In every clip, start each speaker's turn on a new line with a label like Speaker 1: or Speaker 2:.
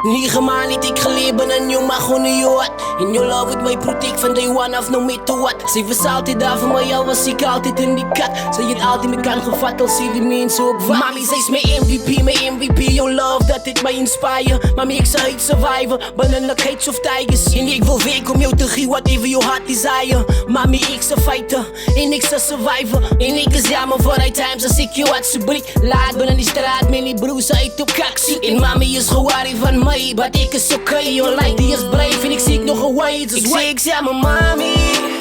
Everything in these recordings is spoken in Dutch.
Speaker 1: Liegen maar niet, ik geleerd ben aan jou, maar gewoon een jood. In your love with my protect van day one af, no matter what. Zij was altijd daar voor mij, al was ik altijd in die kat. Zij het altijd me kan gevat, al zie die mensen ook wat. Mami, zij is mijn MVP, your love, dat het mij inspire. Mami, ik zou het surviven, ben een cage of tigers. En ik wil weg om jou te geven, whatever your heart desire. Mami, ik zou fighten, en ik zou surviven. En ik is jammer voor die times, als ik jou had subriek. Laat ben in die straat, met die broers uit op kaksie. En mami is gewaarig van mij, maar ik is okay. Online, die is brave en ik zie nog een way. Dus ik zeg mijn mami,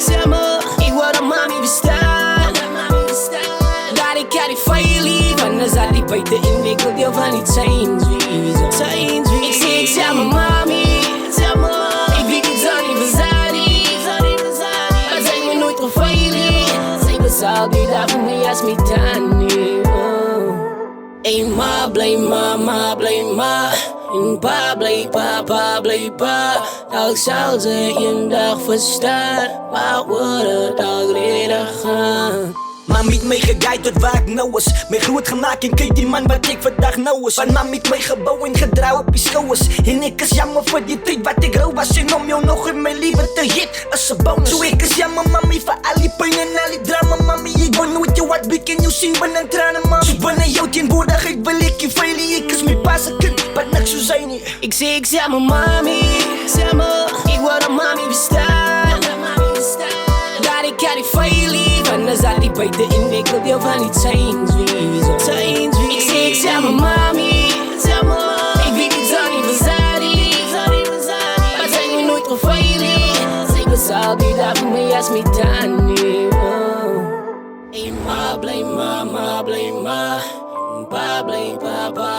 Speaker 1: zeg me, ik word een mami bestaan. Dat ik had die veel lief, anders had die buiten inwikkeld, deel van die change. Ik zeg mijn mami, zeg me, ik weet niet zo niet verzadi. Maar zij me nooit geveilig. Zij was altijd daar voor mij als mijn tani. Ey ma, blij ma. En pa, blij pa. Dat zal ze een dag verstaan. Waar wordt het al reden gaan?
Speaker 2: Mam heeft mij geguide tot waar ik nou was. Mij groot gemaakt en kijk die man wat ik vandaag nou was. Want mam heeft mij gebouwd en gedraaid op die schouders. En ik is jammer voor die tijd wat ik rauw was. En om jou nog in mijn leven te hit als een bonus. Zo ik is jammer mami voor al die pijn en al die drama. Mami ik wil nooit jou wat blik en jou zien ben en tranen mami. Zo ben jou tegenwoordigheid wil ik je veilig. Ik is mijn pa's een kind, wat niks zo zijn nie.
Speaker 1: Ik zeg mijn mami, zeg me, ik word een mami bestaan. Dat ik had die veel lief, anders had die buiten inwikkeld, deel van die change. Ik zeg mijn mami, zeg me, ik weet niet zo niet verzadi. Maar zij me nooit geveilig. Zij was altijd daar voor mij als mijn tani. Ey ma, blij ma. Pa,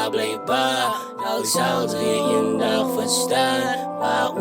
Speaker 1: blij pa. Dat zal ze een dag verstaan. Waar